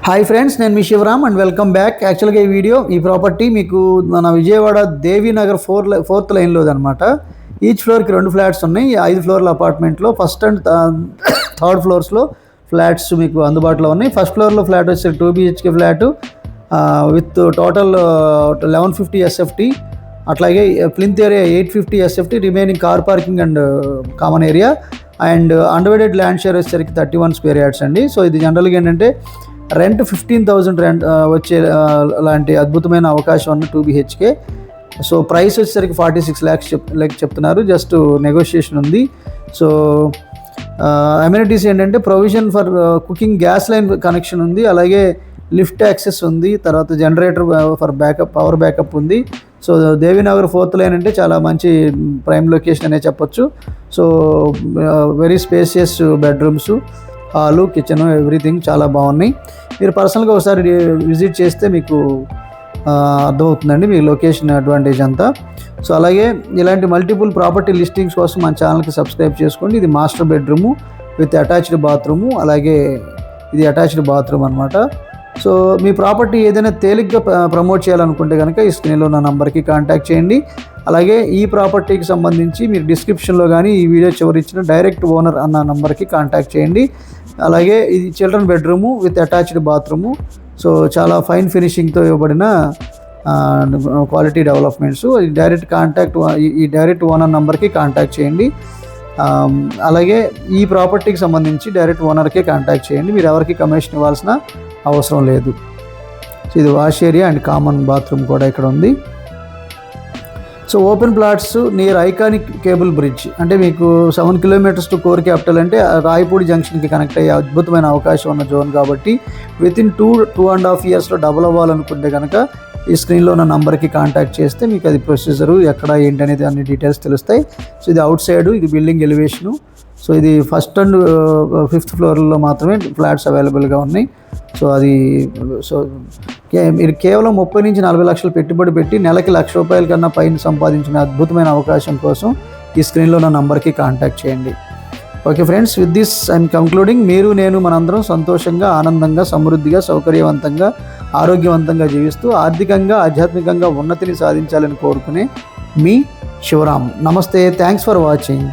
Hi friends, నేను మీ Shivaram and welcome back. యాక్చువల్గా ఈ ప్రాపర్టీ మీకు మన విజయవాడ దేవీనగర్ ఫోర్త్ లైన్లో అనమాట. ఈచ్ ఫ్లోర్కి 2 ఫ్లాట్స్ ఉన్నాయి. 5 ఫ్లోర్ల అపార్ట్మెంట్లో ఫస్ట్ అండ్ థర్డ్ ఫ్లోర్స్లో ఫ్లాట్స్ మీకు అందుబాటులో ఉన్నాయి. ఫస్ట్ ఫ్లోర్లో ఫ్లాట్ వచ్చి 2 BHK flat with total 1150 SFT, అట్లాగే plinth area 850 SFT, remaining car parking and common area and undivided land share వచ్చేసరికి 31 స్క్వేర్ యార్డ్స్ అండి. సో ఇది జనరల్గా ఏంటంటే రెంట్ 15,000 రెంట్ వచ్చే లాంటి అద్భుతమైన అవకాశం ఉన్న 2 BHK. సో ప్రైస్ వచ్చేసరికి 46 lakhs చెప్తున్నారు. జస్ట్ నెగోషియేషన్ ఉంది. సో అమ్యూనిటీస్ ఏంటంటే provision for cooking gas line connection ఉంది, అలాగే లిఫ్ట్ యాక్సెస్ ఉంది, తర్వాత జనరేటర్ ఫర్ పవర్ బ్యాకప్ ఉంది. సో దేవీనగర్ 4th లైన్ అంటే చాలా మంచి ప్రైమ్ లొకేషన్ అనే చెప్పొచ్చు. So very spacious bedrooms, hall, kitchen, everything చాలా బాగున్నాయి. మీరు పర్సనల్గా ఒకసారి విజిట్ చేస్తే మీకు అర్థమవుతుందండి మీ లొకేషన్ అడ్వాంటేజ్ అంతా. సో అలాగే ఇలాంటి మల్టిపుల్ ప్రాపర్టీ లిస్టింగ్స్ కోసం మన ఛానల్కి సబ్స్క్రైబ్ చేసుకోండి. ఇది master bedroom with attached bathroom, అలాగే ఇది అటాచ్డ్ బాత్రూమ్ అనమాట. సో మీ ప్రాపర్టీ ఏదైనా తేలిగ్గా ప్రమోట్ చేయాలనుకుంటే కనుక ఈ స్క్రీన్లో నా నంబర్కి కాంటాక్ట్ చేయండి. అలాగే ఈ ప్రాపర్టీకి సంబంధించి మీరు డిస్క్రిప్షన్లో కానీ ఈ వీడియో చివరి ఇచ్చిన డైరెక్ట్ ఓనర్ అన్న నంబర్కి కాంటాక్ట్ చేయండి. అలాగే ఇది children bedroom with attached bathroom. So చాలా ఫైన్ ఫినిషింగ్తో ఇవ్వబడిన క్వాలిటీ డెవలప్మెంట్స్. ఈ డైరెక్ట్ ఓనర్ నంబర్కి కాంటాక్ట్ చేయండి. అలాగే ఈ ప్రాపర్టీకి సంబంధించి డైరెక్ట్ ఓనర్కే కాంటాక్ట్ చేయండి. మీరు ఎవరికి కమిషన్ ఇవ్వాల్సిన అవసరం లేదు. సో ఇది wash area and common bathroom కూడా ఇక్కడ ఉంది. So open plots near iconic cable bridge, అంటే మీకు 7 kilometers టు కోర్ క్యాపిటల్, అంటే రాయపూడి జంక్షన్కి కనెక్ట్ అయ్యే అద్భుతమైన అవకాశం ఉన్న జోన్ కాబట్టి వితిన్ 2.5 yearsలో డబుల్ అవ్వాలనుకుంటే కనుక ఈ స్క్రీన్లో ఉన్న నంబర్కి కాంటాక్ట్ చేస్తే మీకు అది ప్రొసీజరు ఎక్కడ ఏంటి అనేది అన్ని డీటెయిల్స్ తెలుస్తాయి. సో ఇది అవుట్ సైడ్, ఇది బిల్డింగ్ ఎలివేషను. సో ఇది ఫస్ట్ అండ్ 5th ఫ్లోర్లో మాత్రమే ఫ్లాట్స్ అవైలబుల్గా ఉన్నాయి. సో మీరు కేవలం 30 నుంచి 40 లక్షలు పెట్టుబడి పెట్టి నెలకి ₹1,00,000 కన్నా పైన సంపాదించిన అద్భుతమైన అవకాశం కోసం ఈ స్క్రీన్లో ఉన్న నంబర్కి కాంటాక్ట్ చేయండి. Okay friends, with this I'm concluding. మీరు నేను మనందరం సంతోషంగా, ఆనందంగా, సమృద్ధిగా, సౌకర్యవంతంగా, ఆరోగ్యవంతంగా జీవిస్తూ ఆర్థికంగా, ఆధ్యాత్మికంగా ఉన్నతిని సాధించాలని కోరుకునే మీ శివరామ్. నమస్తే, థ్యాంక్స్ ఫర్ వాచింగ్.